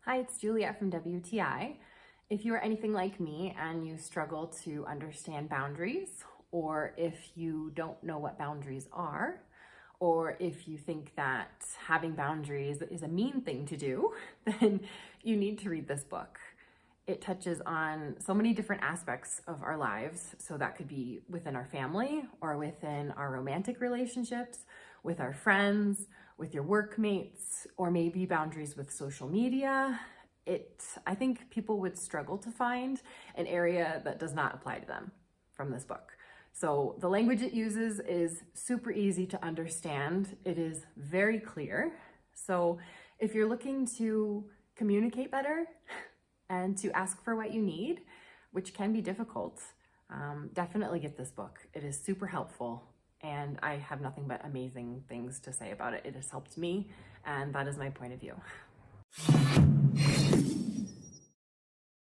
Hi, it's Juliet from WTI. If you are anything like me and you struggle to understand boundaries, or if you don't know what boundaries are, or if you think that having boundaries is a mean thing to do, then you need to read this book. It touches on so many different aspects of our lives. So that could be within our family or within our romantic relationships, with our friends, with your workmates, or maybe boundaries with social media. I think people would struggle to find an area that does not apply to them from this book. So the language it uses is super easy to understand. It is very clear. So if you're looking to communicate better and to ask for what you need, which can be difficult, definitely get this book. It is super helpful, and I have nothing but amazing things to say about it. It has helped me, and that is my point of view.